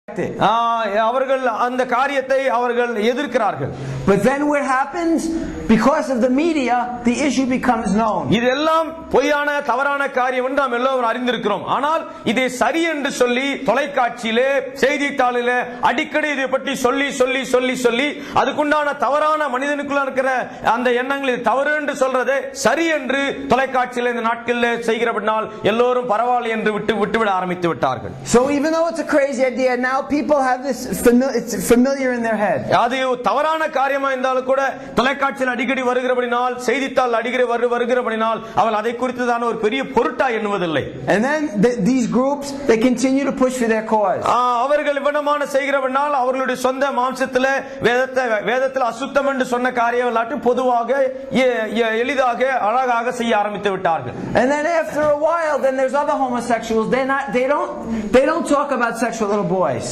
அவர்கள் அந்த காரியத்தை அவர்கள் எதிர்க்கிறார்கள். But then what happens? Because of the media, the issue becomes known. இதெல்லாம் பொய்யான தவறான காரியம் என்று நாம் எல்லோரும் அறிந்திருக்கிறோம். ஆனால் இதை சரி என்று சொல்லி தொலைக்காட்சியிலே செய்தித்தாளிலே அடிக்கடி இதை பற்றி சொல்லி சொல்லி சொல்லி சொல்லி அதுக்குண்டான தவறான மனிதனுக்குள்ள இருக்கிற அந்த எண்ணங்களை தவறு என்று சொல்றதை சரி என்று தொலைக்காட்சியில இந்த நாட்களில் செய்கிறபடினால் எல்லோரும் பரவாயில்லை என்று விட்டுவிட ஆரம்பித்து விட்டார்கள். So even though it's a crazy idea, now people have this it's familiar in their head. அது தவறான காரியமா இருந்தாலும் கூட தொலைக்காட்சியில் அடிக்கடி வருகிறபடினால் செய்தித்தாள் அடிக்கடி வருகிறபடினால் அவள் அதை குறித்துதான ஒரு பெரிய பொருட்டா எண்ணுவதில்லை. And then these groups, they continue to push for their cause. அவர்கள் இவனமான செய்கிறபடினால் அவர்களுடைய சொந்த மாம்சத்திலே வேதத்தில் அசுத்தம் என்று சொன்ன காரியம் எல்லாத்தையும் பொதுவாக எளிதாக அழகாக செய்ய ஆரம்பித்து விட்டார்கள். And then after a while, then there's other homosexuals. They don't talk about sex with little boys.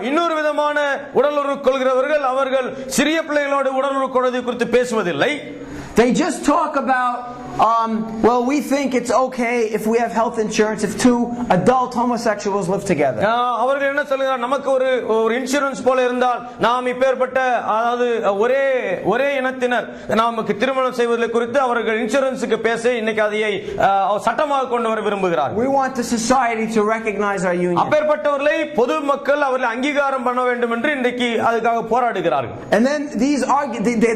இன்னொரு விதமான உடலுறவு கொள்கிறவர்கள் அவர்கள் சிறிய பிள்ளைகளோடு உடலுறவு கொள்வது குறித்து பேசுவதில்லை. They just talk about well, we think it's okay if we have health insurance if two adult homosexuals live together. அவர்கள் என்ன சொல்றாங்க, நமக்கு ஒரு இன்சூரன்ஸ் போல இருந்தால் நாம் இப்பேற்பட்ட அதாவது ஒரே இனத்தினர் நமக்கு திருமணம் செய்வதை குறித்து அவர்கள் இன்சூரன்ஸ்க்கு பேச இன்னைக்கு அதை சட்டமாக கொண்டு வர விரும்புகிறார்கள். We want the society to recognize our union. அப்பேற்பட்டவர்களை பொது மக்கள் அவர்களை அங்கீகாரம் பண்ண வேண்டும் என்று இன்னைக்கு அதுக்காக போராடுகிறார்கள். And then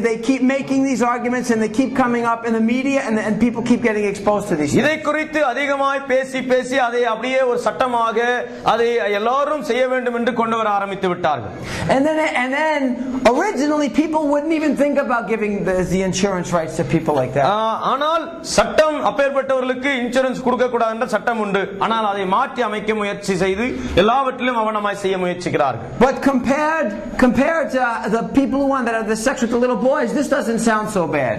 they keep making these arguments and they keep coming up in the media and people keep getting exposed to these. இதை குறித்து அதிகமாய் பேசி அதை அப்படியே ஒரு சட்டமாக அதை எல்லாரும் செய்ய வேண்டும் என்று கொண்டு வர ஆரம்பித்து விட்டார்கள். And then originally people wouldn't even think about giving the insurance rights to people like that. ஆனால் சட்டம் அப்பேற்பட்டவர்களுக்கு இன்சூரன்ஸ் கொடுக்க கூடாது என்ற சட்டம் உண்டு. ஆனால் அதை மாற்றி அமைக்க முயற்சி செய்து எல்லாவற்றிலும் அவனமாய் செய்ய முயற்சிக்கிறார்கள். But compared to the people who want that have the sex with the little boys, this doesn't sound so bad.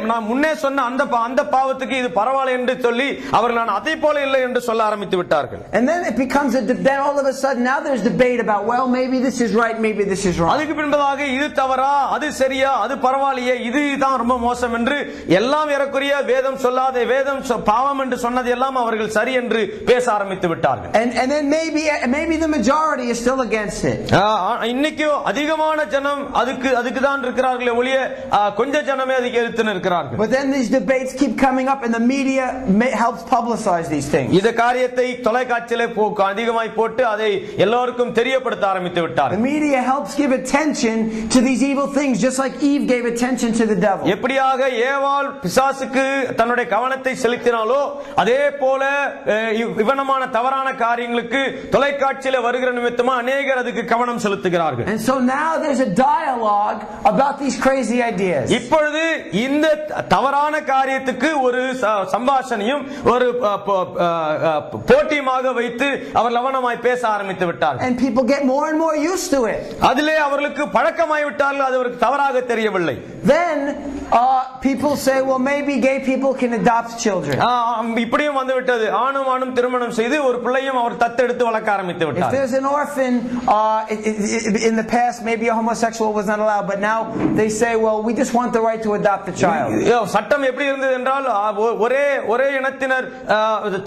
நான் முன்னே சொன்ன அந்த பாவத்துக்கு இது பரவாயில்லை என்று சொல்லி அவர்கள் நான் அதை போல இல்லை என்று சொல்ல ஆரம்பித்து விட்டார்கள். And then it becomes then all of a sudden now there's debate about well maybe this is right, maybe this is wrong. அதுக்கு பின்பதாக இது தவறா, அது சரியா, அது பரவாயில்லையே, இதுதான் ரொம்ப மோசம் என்று எல்லாம் ஏறக்குறைய வேதம் சொல்லாத வேதம் பாவம் என்று சொன்னது எல்லாம் அவர்கள் சரி என்று பேச ஆரம்பித்து விட்டார்கள். And then maybe the majority is still against it. இன்னைக்கு அதிகமான ஜனம் அதுக்கு தான் இருக்கிறார்களே ஒழிய கொஞ்ச ஜனமே அதுக்கு எதிர்த்து இருக்கிறார்கள். But then these debates keep coming up and the media helps publicize these things. இந்த காரியத்தை தொலைக்காட்சியிலே அதிகமாய் போட்டு அதை எல்லாருக்கும் தெரியப்படுத்த ஆரம்பித்து விட்டார்கள். The media helps give attention to these evil things just like Eve gave attention to the devil. எப்படியாக ஏவாள் பிசாசுக்கு தன்னுடைய கவனத்தை செலுத்தினாலோ அதே போல இவனமான தவறான காரியங்களுக்கு தொலைக்காட்சியிலே வருகிற நிமித்தமா அநேகர் அதுக்கு கவனம் செலுத்துகிறார்கள். And so now there's a dialogue about these crazy ideas. இப்பொழுது இந்த தவறான காரியத்துக்கு ஒரு சம்பாஷணையும் ஒரு போட்டியுமாக வைத்து அவர் லவனமாய் பேச ஆரம்பித்து விட்டார்கள். And people get more and more used to it. அதிலே அவர்களுக்கு பழக்கமாய் விட்டார்கள், அது அவருக்கு தவறாக தெரியவில்லை. Then people say well maybe gay people can adopt children. இப்படியும் வந்து விட்டது, ஆணும் திருமணம் செய்து ஒரு பிள்ளையும் அவர் தத்தெடுத்து வளர்க்க ஆரம்பித்து விட்டார். If there's an orphan in the past maybe a homosexual was not allowed, but now they say well we just want the right to adopt the child. சட்டம் எப்படி இருந்தது என்றால் ஒரே இனத்தினர்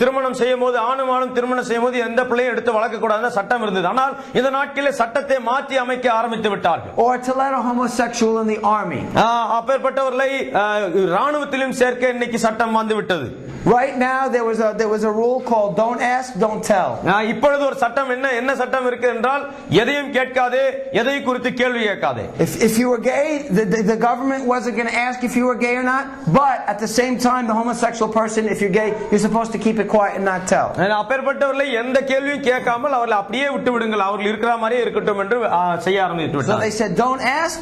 திருமணம் செய்யும்போது ஆணும் திருமணம் செய்யும்போது எந்த பிள்ளையும் எடுத்து வளர்க்க கூடாது சட்டம் இருந்தது. ஆனால் இந்த நாட்களில் சட்டத்தை மாற்றி அமைக்க ஆரம்பித்து விட்டார்கள். Or to let a homosexual in the army. அப்பேற்பட்டவர்களை ராணுவத்திலும் சேர்க்க இன்னைக்கு சட்டம் வந்து விட்டது. Right now there was a rule called don't ask, don't tell. இப்பொழுது ஒரு சட்டம் என்ன சட்டம் இருக்கு என்றால் எதையும் கேட்காதே, எதை குறித்து கேள்வி கேட்காதே. If you were gay, the government wasn't going to ask if you were gay or not, but at the same time the homosexual person, if you're gay, you're supposed to keep it quiet and not tell. அப்பேற்பட்டவர்களை எந்த கேள்வியும் கேட்காமல் அவர்களை அப்படியே விட்டு விடுங்கள், அவர்கள் இருக்கிற மாதிரியே இருக்கட்டும் என்று செய்ய ஆரம்பித்து விட்டார்கள். So they said don't ask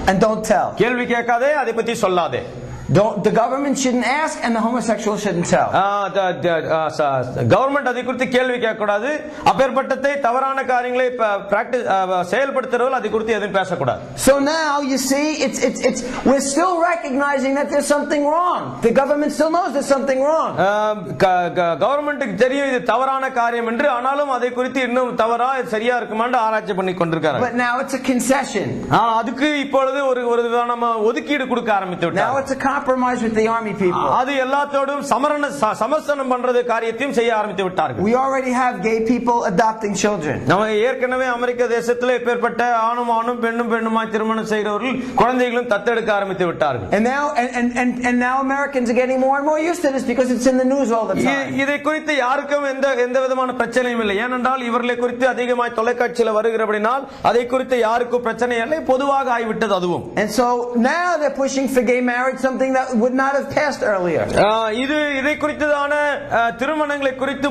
and don't tell. கேள்வி கேட்காதே, அதை பத்தி சொல்லாதே. The government shouldn't ask and the homosexual shouldn't tell. Government அதை குறித்து கேள்வி கேட்க கூடாது, அப்பேற்பட்டதை தவறான காரியங்களை பிராக்டிஸ் செயல்படுத்துறவர்கள் அதை குறித்து எதுவும் பேசக்கூடாது. So now you see we're still recognizing that there's something wrong. The government still knows there's something wrong. கவர்மெண்ட்டுக்கு தெரியும் இது தவறான காரியம் என்று, ஆனாலும் அதை குறித்து இன்னும் தவறா சரியா இருக்குமான்னு ஆராய்ச்சி பண்ணி கொண்டிருக்காங்க. But now it's a concession. அதுக்கு இப்பொழுது ஒரு விதமான ஒதுக்கீடு கொடுக்க ஆரம்பித்து விட்டாங்க. Now it's a compromise with the army people. அது எல்லாத்தோடும் சமரசனம் பண்றது காரியத்தையும் செய்ய ஆரம்பித்து விட்டார்கள். We already have gay people adopting children. நம்ம ஏற்கனவே அமெரிக்க தேசத்திலே இப்பேற்பட்ட ஆணும் ஆணும் பெண்ணும் பெண்ணுமாய் திருமணம் செய்கிறவர்கள் குழந்தைகளும் தத்தெடுக்க ஆரம்பித்து விட்டார்கள். And now Americans are getting more and more used to this because it's in the news all the time. இதை குறித்து யாருக்கும் எந்த விதமான பிரச்சனையும் இல்லை. ஏனென்றால் இவர்களை குறித்து அதிகமாய் தொலைக்காட்சியில் வருகிறபடினால் அதை குறித்து யாருக்கும் பிரச்சனை இல்லை, பொதுவாக ஆகிவிட்டது அதுவும். And so now they're pushing for gay marriage, something that would not have passed earlier. இதை குறித்ததான திருமணங்களை குறித்து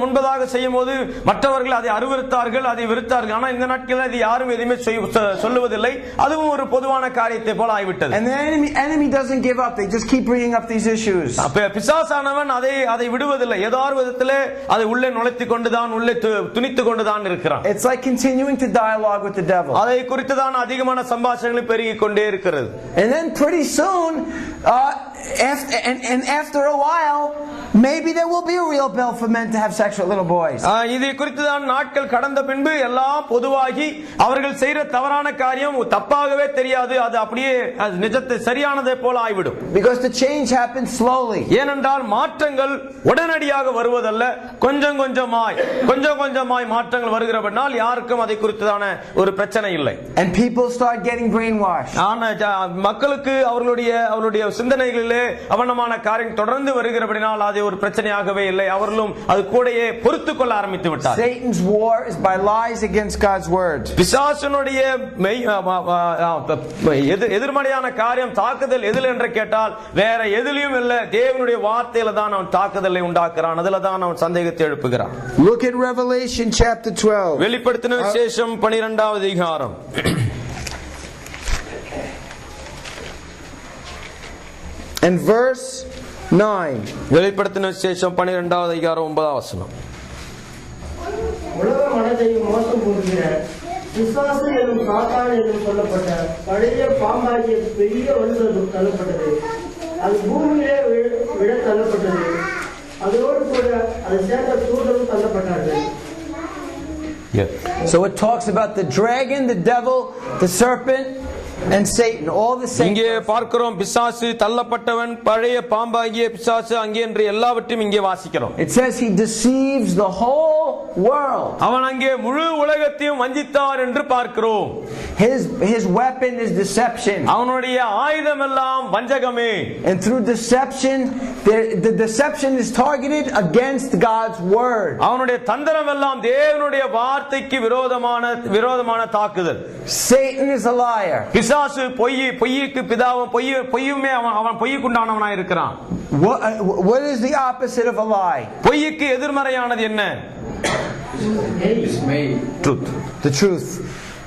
முன்பதாக செய்யும் போது மற்றவர்கள் அதை அருவருத்தார்கள், அதை வெறுத்தார்கள். ஆனால் இந்த நாட்களில் அது யாரும் எதுவுமே சொல்லுவதில்லை. அதுவும் ஒரு பொதுவான காரியத்தை போல ஆகிவிட்டது. And the enemy doesn't give up. They just keep bringing up these issues. பிசாசானவன் அதை விடுவதில்லை. ஏதோ ஒரு விதத்திலே அதை உள்ளே நுழைத்துக் கொண்டுதான், உள்ளே துணித்துக் கொண்டுதான் இருக்கிறான். It's like continuing to dialogue with the devil. அதை குறித்துதான் அதிகமான சம்பாஷணைகள் பெருகிக் கொண்டே இருக்கிறது. And then pretty soon after a while maybe there will be a real bill for men to have sex with little boys. இதை குறித்துதான் நாட்கள் கடந்த பின்பு எல்லாம் பொதுவாகி அவர்கள் செய்கிற தவறான காரியம் தப்பாகவே தெரியாது, அது அப்படியே நிஜத்தை சரியானதை போல ஆகிவிடும். Because the change happens slowly. ஏனென்றால் மாற்றங்கள் உடனடியாக வருவதல்ல, கொஞ்சம் கொஞ்சமாய் மாற்றங்கள் வருகிறபடினால் யாருக்கும் அதை குறித்துதான ஒரு பிரச்சனை இல்லை. And people start getting brainwashed. மக்களுக்கு அவர்களுடைய சிந்தனைகளிலே அவனமான காரியம் தொடர்ந்து வருகிறபடினால் அது ஒரு பிரச்சனையாகவே இல்லை. அவர்களும் அது கூடயே பொறுத்துக் கொள்ள ஆரம்பித்து விட்டார். Satan's war is by lies against God's word. பிசாசுனுடைய எதிர்மறையான காரியம் தாக்குதல் எதில் என்று கேட்டால் வேற எதிலும் இல்லை, தேவனுடைய வார்த்தையில தான் அவன் தாக்குதலை உண்டாக்குறான், அதுல தான் அவன் சந்தேகத்தை எழுப்புகிறான். Look at Revelation chapter 12. வெளிப்படுத்தின விசேஷம் 12வது அதிகாரம் and verse 9. வெளிப்படுத்தின விசேஷம் 12வது அதிகாரம் 9வது வசனம். உலக மனதையும் மோசம் போடுகிற பிசாசு என்னும் சாத்தான் என்றும் சொல்லப்பட்ட பழைய பாம்பாகிய பெரிய வலுவரும் தள்ளப்பட்டது. அது பூமியிலே விட தள்ளப்பட்டது. அதோடு கூட அதை சேர்ந்த தூதரும் தள்ளப்பட்டார்கள். So it talks about the dragon, the devil, the serpent and Satan, all the same. இங்கே பார்க்கிறோம் பிசாசு தள்ளப்பட்டவன், பழைய பாம்பாகிய பிசாசு அங்கே என்று எல்லாவற்றையும் இங்கே வாசிக்கிறோம். It says he deceives the whole world. அவன் அங்கே முழு உலகத்தையும் வஞ்சித்தார் என்று பார்க்கிறோம். His weapon is deception. அவனுடைய ஆயுதம் எல்லாம் வஞ்சகமே. And through deception, the deception is targeted against God's word. அவனுடைய தந்திரம் எல்லாம் தேவனுடைய வார்த்தைக்கு விரோதமான தாக்குதல். Satan is a liar. பிசாசு பொய்யுக்கு பிதாவும் பொய்யுமே அவன் பொய்யுக்குண்டானவனாய் இருக்கிறான். What is the opposite of a lie? பொய்யுக்கு எதிர்மறையானது என்ன? Truth. The truth.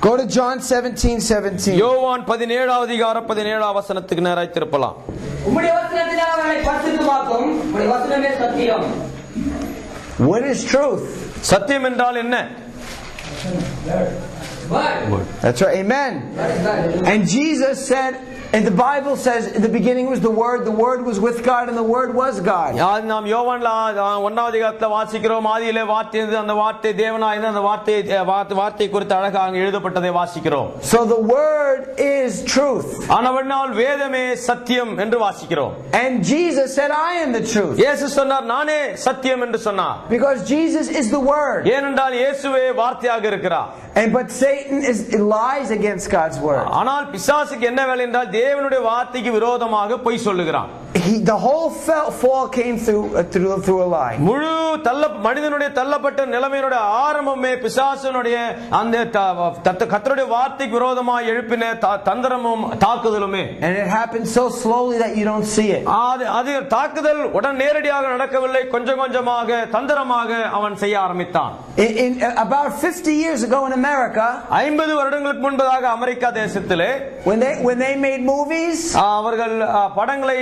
Go to John 17:17. யோவான் 17வது அதிகாரம் 17வது வசனத்துக்கு நேராய் திருப்பலாம். உம்முடைய வசனத்தினால் அவர்களை பரிசுத்தமாக்கும், உம்முடைய வசனமே சத்தியம். What is truth? சத்தியம் என்றால் என்ன? Word. That's right. Amen. And Jesus said, and the Bible says, in the beginning was the Word was with God, and the Word was God. நாம் யோவான்ல 1வது அதிகாரத்துல வாசிக்கிறோம், ஆதியிலே வார்த்தை இருந்தது, அந்த வார்த்தை தேவனாய் இருந்தது, அந்த வார்த்தை குறித்து அழகாக எழுதப்பட்டதை வாசிக்கிறோம். So the Word is truth. ஆனவனால் வேதமே சத்தியம் என்று வாசிக்கிறோம். And Jesus said, I am the truth. இயேசு சொன்னார், நானே சத்தியம் என்று சொன்னார். Because Jesus is the Word. ஏனென்றால் இயேசுவே வார்த்தையாக இருக்கிறார். But Satan lies against God's Word. ஆனால் பிசாசுக்கு என்ன வேலை என்றால் தேவனுடைய வார்த்தைக்கு விரோதமாக பொய் சொல்லுகிறான். The whole fall came through a lie. முழு மனிதனுடைய தள்ளப்பட்ட நிலைமையினுடைய ஆரம்பமே பிசாசுனுடைய அந்த கர்த்தருடைய வார்த்தைக்கு விரோதமாக எழுப்பின தந்திரமும் தாக்குதலுமே. And it happened so slowly that you don't see it. அது தாக்குதல் உடன் நேரடியாக நடக்கவில்லை, கொஞ்சம் கொஞ்சமாக தந்திரமாக அவன் செய்ய ஆரம்பித்தான். About 50 years ago in America, 50 வருடங்களுக்கு முன்பதாக அமெரிக்கா தேசத்திலே when they made movies, அவர்கள் படங்களை